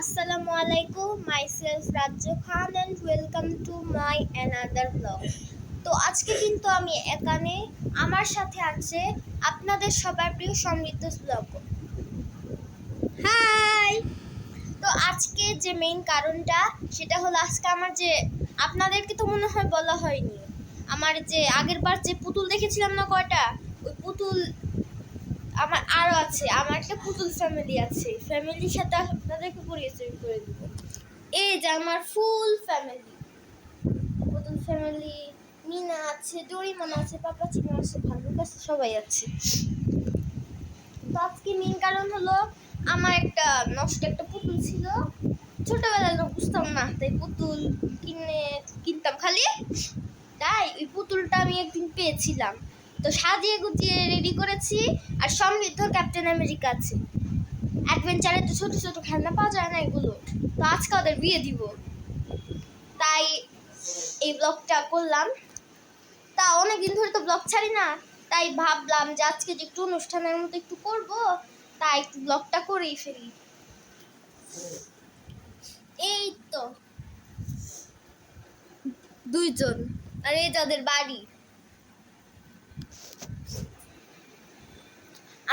Assalamu alaikum, myself Rajya Khan and welcome to my another vlog. তো আজকে কিন্তু আমি এখানে আমার সাথে আছে আপনাদের সবার প্রিয় সমৃদ্ধ ব্লগ। হাই। তো আজকে যে মেইন কারণটা সেটা হলো আজকে আমার যে আপনাদেরকে তো মনে হয় বলা হয়নি, আমার যে আগেরবার যে পুতুল দেখেছিলাম না কয়টা, ওই পুতুল আমার আরও আছে। আমার একটা পুতুল ফ্যামিলি আছে, ফ্যামিলির সাথে আপনাদেরকে পরিচয় করে দিব। এই যে আমার ফুল ফ্যামিলি, পুতুল ফ্যামিলি, মিনা আছে, ডোরিমন আছে, পাপা চিনা আছে, ভালুক আছে, সবাই আছে। তো আজকে মেন কারণ হলো আমার একটা নষ্ট একটা পুতুল ছিল, ছোটবেলায় বুঝতাম না, তাই পুতুল কিনতাম খালি। তাই ওই পুতুলটা আমি একদিন পেয়েছিলাম, তো সাজিয়ে গুছিয়ে রেডি করেছি। আর সমৃদ্ধ ক্যাপ্টেন আমেরিকা আছে, অ্যাডভেঞ্চারে তো ছোট ছোট খেলনা পাওয়া যায় না এগুলো, তো আজকে ওদের বিয়ে দিব, তাই এই ব্লগটা করলাম। তা অনেকদিন ধরে তো ব্লগ ছাড়ি না, তাই ভাবলাম যে আজকে যে একটু অনুষ্ঠানের মতো একটু করব, তাই একটু ব্লগটা করেই ফেলি। এই তো দুইজন, আর এই যাদের বাড়ি।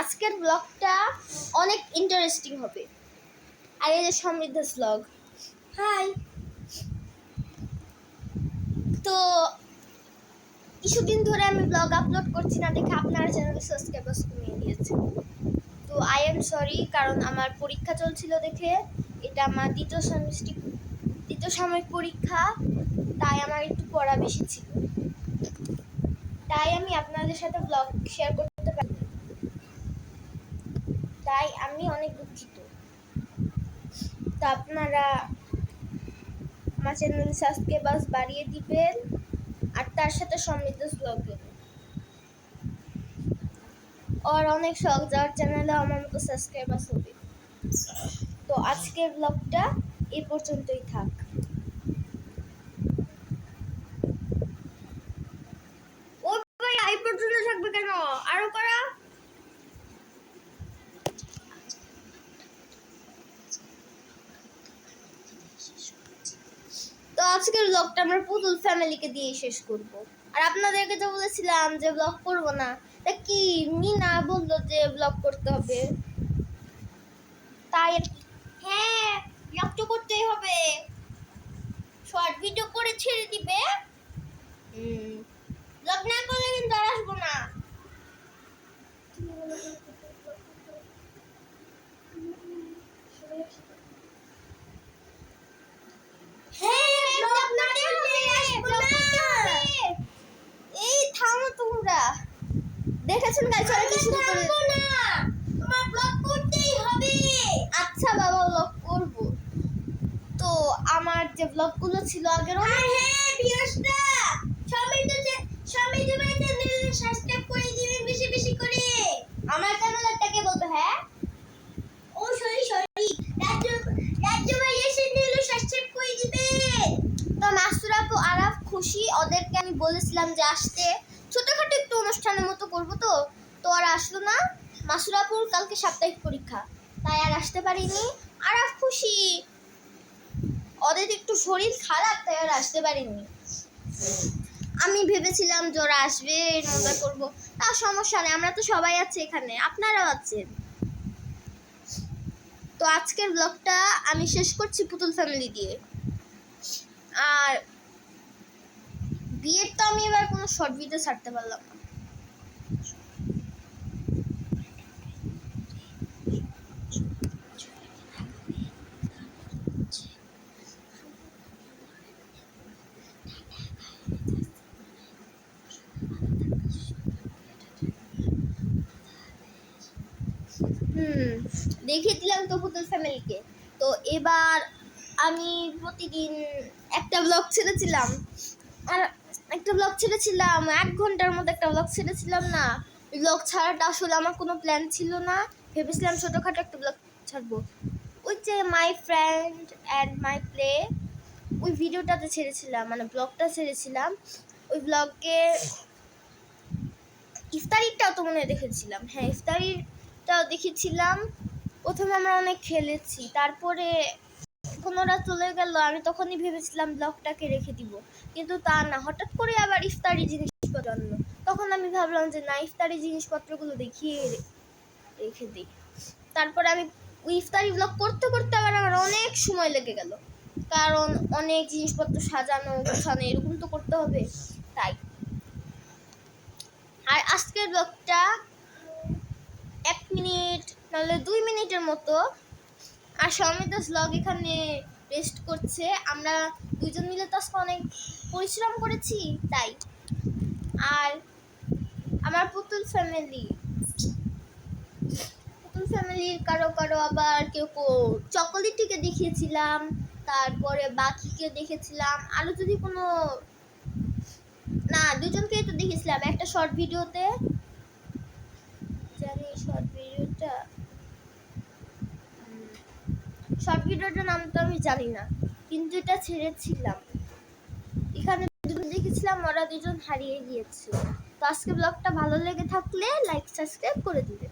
আজকের ব্লগটা অনেক ইন্টারেস্টিং হবে। আর এই যে সমৃদ্ধ ব্লগ। হাই। তো কিছুদিন ধরে আমি ব্লগ আপলোড করছি না দেখে আপনারা চ্যানেলে সাবস্ক্রাইবার্স কমিয়ে দিয়েছে। তো আই এম সরি, কারণ আমার পরীক্ষা চলছিল দেখে, এটা আমার দ্বিতীয় সাময়িক পরীক্ষা, তাই আমার একটু পড়া বেশি ছিল, তাই আমি আপনাদের সাথে ব্লগ শেয়ার করতে পারি, তাই আমি অনেক দুঃখিত। তো আপনারা আমার চ্যানেলে সাবস্ক্রাইবার্স বাড়িয়ে দিবেন, আর তার সাথে সমৃদ্ধ ব্লগে আর অনেক শখ যাওয়ার চ্যানেলে আমার মতো সাবস্ক্রাইবার্স হবে। তো আজকের ব্লগটা এই পর্যন্তই থাক। ও ভাই, এই পর্যন্ত থাকবে কেন? আরো করা। তো আজকের ব্লগটা আমরা পুতুল ফ্যামিলিকে দিয়ে শেষ করব। আর আপনাদেরকে তো বলেছিলাম যে ব্লগ করব না, তা কি মিনা বললো যে ব্লগ করতে হবে, তাই হ্যাঁ, ব্লগ তো করতেই হবে, শর্ট ভিডিও করে ছেড়ে দিবে। ব্লগ না করলে কিন্তু আর আসবো না। এই থামো তোমরা, দেখেছেন গাইস ওরা কি শুরু করে। তোমার ব্লগ করতেই হবে। আচ্ছা বাবা, ব্লগ করব। তো আমার যে ব্লগগুলো ছিল আগের, হ্যাঁ ভিউয়ার্সরা সবাই ভাই চ্যানেলে সাবস্ক্রাইব করে দিবেন বেশি বেশি করে। আমার চ্যানেলটাকে বলতে, হ্যাঁ ও সরি রাজ্য ভাই এসে চ্যানেলে সাবস্ক্রাইব করে দিবেন। তো মাসুর আপু, আরাফ, খুশি, ওদেরকে আমি বলেছিলাম যে আসতে, ছোটখাটো একটু অনুষ্ঠানের মতো করবো, তো আর আসলো না। মাসুর আপুর কালকে সাপ্তাহিক পরীক্ষা, তাই আর আসতে পারিনি। আরাফ, খুশি, ওদের একটু শরীর খারাপ, তাই আর আসতে পারিনি। আমি ভেবেছিলাম যে ওরা আসবে, মজা করবো, তা সমস্যা নেই, আমরা তো সবাই আছি এখানে, আপনারাও আছেন। তো আজকের ব্লগটা আমি শেষ করছি পুতুল ফ্যামিলি দিয়ে। আর বিয়ের তো আমি এবার কোনো শর্ট ভিডিও ছাড়তে পারলাম না। দেখিয়ে দিলাম তো পুতুল ফ্যামিলিকে। তো এবার আমি প্রতিদিন একটা ব্লগ ছেড়েছিলাম, আর একটা ব্লগ ছেড়েছিলাম 1 ঘন্টার মধ্যে, একটা ব্লগ ছেড়েছিলাম না। ব্লগ ছাড়াটা আসলে আমার কোনো প্ল্যান ছিল না, ভেবেছিলাম ছোটোখাটো একটা ব্লগ ছাড়বো। ওই যে my friend and my play, ওই ভিডিওটাতে ছেড়েছিলাম, মানে ব্লগটা ছেড়েছিলাম। ওই ব্লগে ইফতারিটাও তো মনে হয় দেখেছিলাম, হ্যাঁ ইফতারিটাও দেখেছিলাম। প্রথমে আমরা অনেক খেলেছি, তারপরে যখন ওরা চলে গেল আমি তখনই ভেবেছিলাম ব্লগটাকে রেখে দিব, কিন্তু তা না, হঠাৎ করে আবার ইফতারি জিনিসপত্র আনলো। তখন আমি ভাবলাম যে না, ইফতারি জিনিসপত্রগুলো দেখিয়ে রেখে দিই। তারপরে আমি ওই ইফতারি ব্লগ করতে করতে আবার আমার অনেক সময় লেগে গেল, কারণ অনেক জিনিসপত্র সাজানো গোছানো এরকম তো করতে হবে, তাই। আর আজকের ব্লগটা 1 মিনিট নাহলে 2 মিনিটের মতো। আর সমিতাস ব্লগ এখানে রেস্ট করছে, আমরা দুজন মিলে তো আজকে অনেক পরিশ্রম করেছি, তাই। আর আমার পুতুল ফ্যামিলির কারো কারো আবার কেউ চকোলেটটিকে দেখিয়েছিলাম, তারপরে বাকিকে দেখেছিলাম, আরও যদি কোনো না, দুজনকেই তো দেখেছিলাম একটা শর্ট ভিডিওতে, জানি শর্ট ভিডিওটার নাম তো আমি জানি না, কিন্তু এটা ছেড়েছিলাম। এখানে দুজন দেখেছিলাম, ওরা দুজন হারিয়ে গিয়েছে। তো আজকে ব্লগটা ভালো লেগে থাকলে লাইক সাবস্ক্রাইব করে দিবেন।